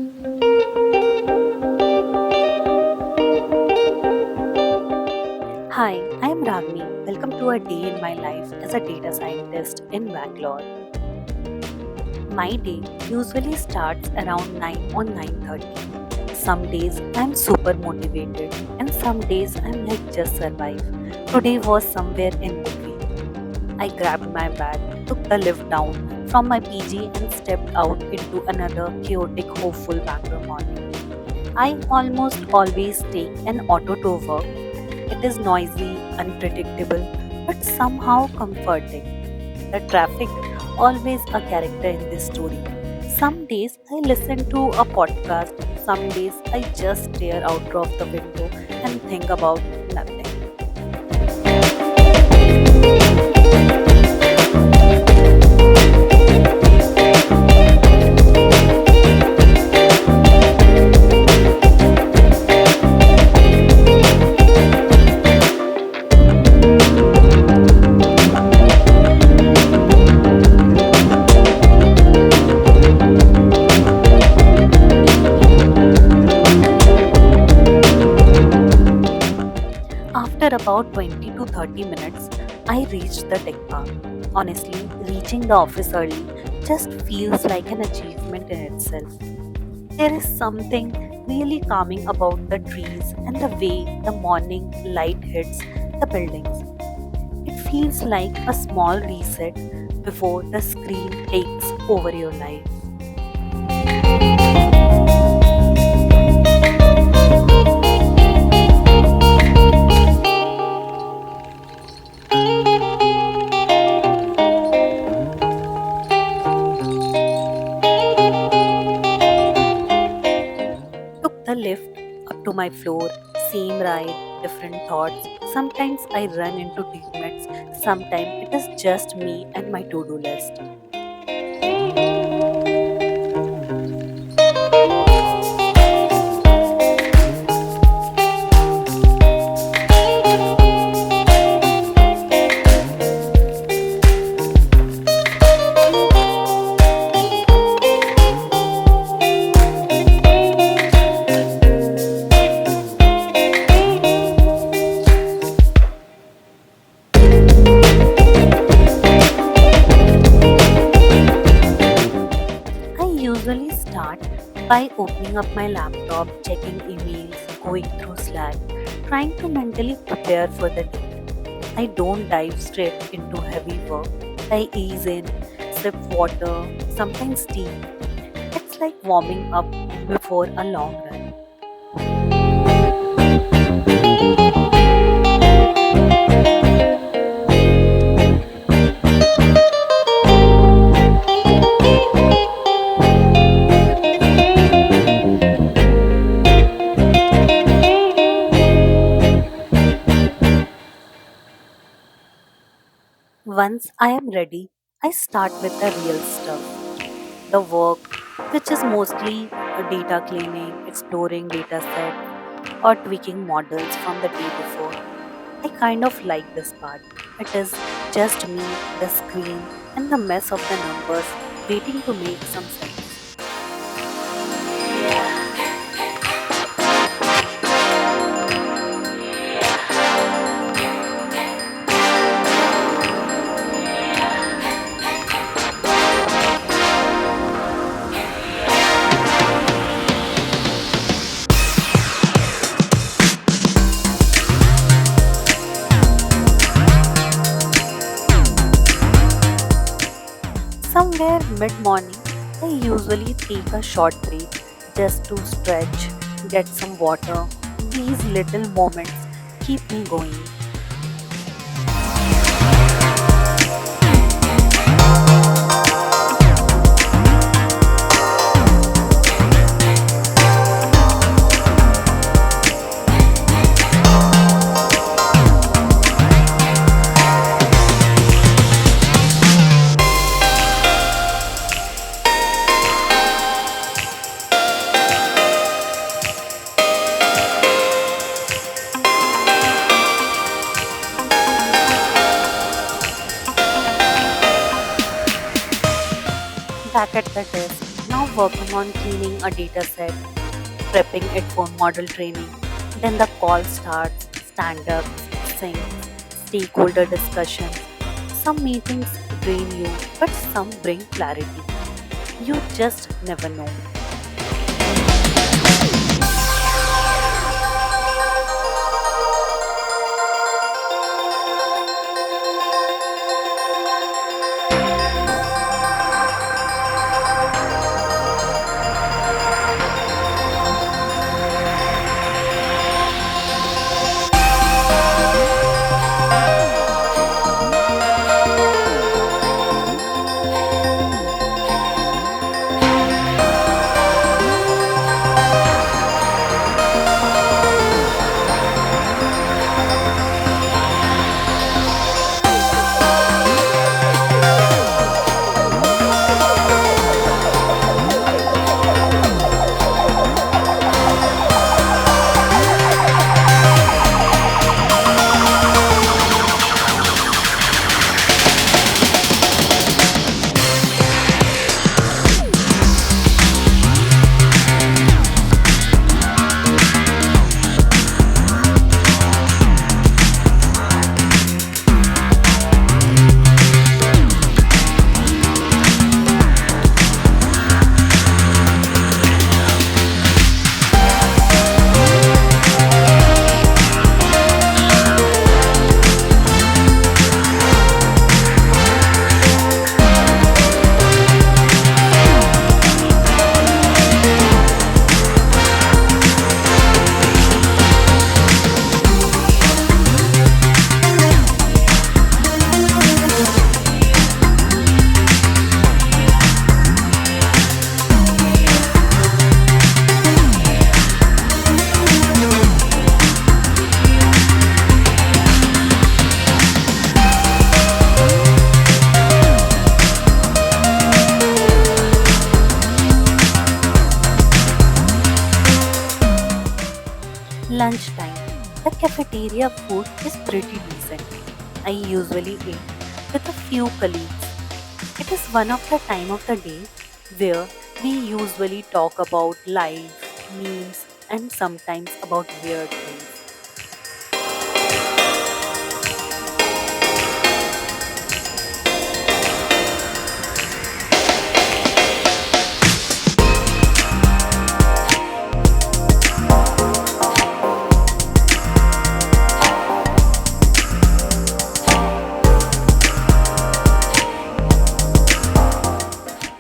Hi, I am Ragni. Welcome to a day in my life as a data scientist in Bangalore. My day usually starts around 9 or 9:30. Some days I'm super motivated and some days I'm like just survive. Today was somewhere in between. I grabbed my bag, took the lift down from my PG and stepped out into another chaotic, hopeful Bangalore morning. I almost always take an auto to work. It is noisy, unpredictable, but somehow comforting. The traffic, always a character in this story. Some days I listen to a podcast, some days I just stare out of the window and think about nothing. After about 20 to 30 minutes, I reached the tech park. Honestly, reaching the office early just feels like an achievement in itself. There is something really calming about the trees and the way the morning light hits the buildings. It feels like a small reset before the screen takes over your life. Took the lift up to my floor, same ride, different thoughts. Sometimes I run into teammates, sometimes it is just me and my to do list. I usually start by opening up my laptop, checking emails, going through Slack, trying to mentally prepare for the day. I don't dive straight into heavy work. I ease in, sip water, sometimes tea. It's like warming up before a long run. Once I am ready, I start with the real stuff. The work, which is mostly data cleaning, exploring data set, or tweaking models from the day before. I kind of like this part. It is just me, the screen, and the mess of the numbers waiting to make some sense. Somewhere mid morning, I usually take a short break just to stretch, get some water. These little moments keep me going. Back at the desk, now working on cleaning a data set, prepping it for model training. Then the call starts, stand ups, syncs, stakeholder discussions. Some meetings drain you, but some bring clarity. You just never know. Lunchtime. The cafeteria food is pretty decent. I usually eat with a few colleagues. It is one of the time of the day where we usually talk about life, memes, and sometimes about weird things.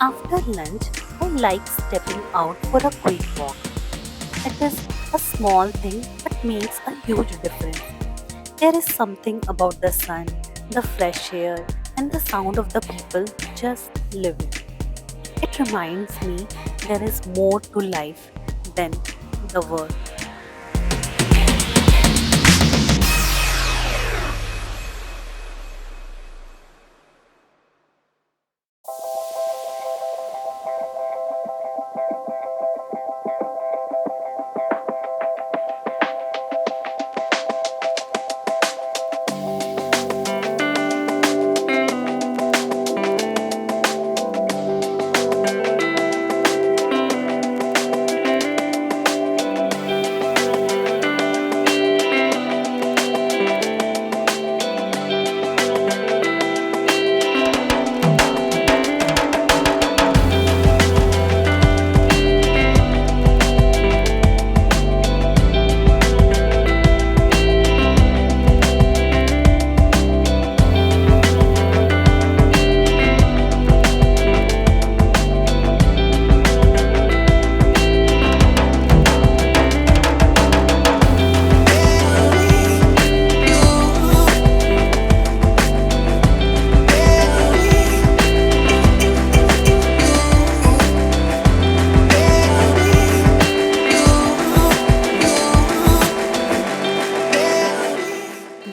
After lunch, I like stepping out for a quick walk. It is a small thing but makes a huge difference. There is something about the sun, the fresh air, and the sound of the people just living. It reminds me there is more to life than the work.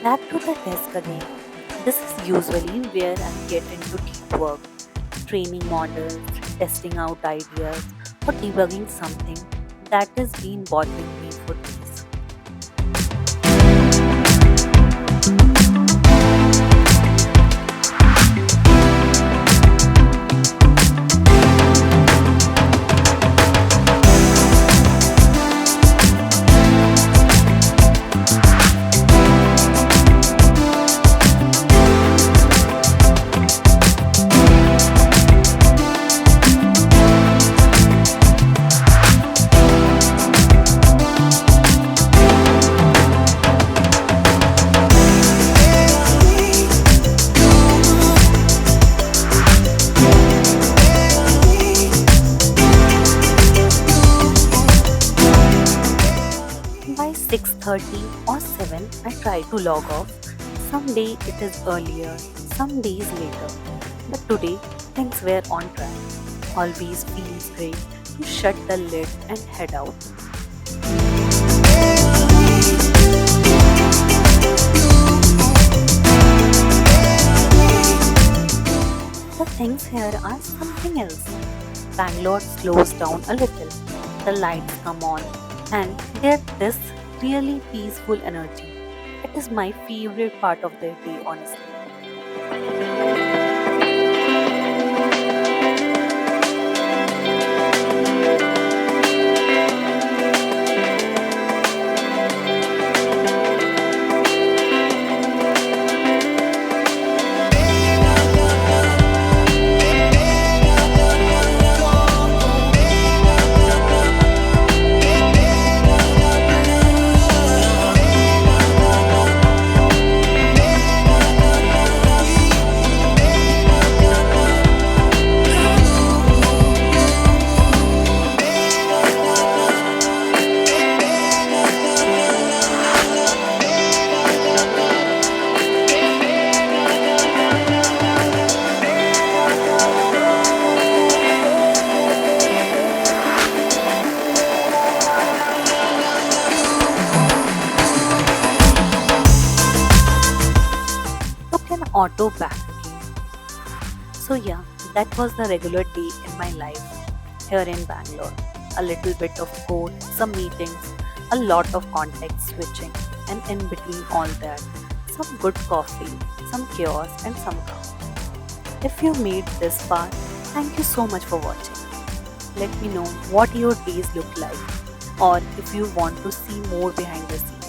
Back to the desk again. This is usually where I get into deep work, training models, testing out ideas, or debugging something that has been bothering me for days. By 6:30 or 7, I try to log off. Some day it is earlier, some days later. But today things were on track. Always feels great to shut the lid and head out. The things here are something else. Bangalore slows down a little. The lights come on and there's this really peaceful energy. It is my favorite part of the day, honestly. Took an auto back again. So, yeah, that was the regular day in my life here in Bangalore. A little bit of code, some meetings, a lot of context switching, and in between all that, some good coffee, some chaos, and some calm. If you made this far, thank you so much for watching. Let me know what your days look like, or if you want to see more behind the scenes.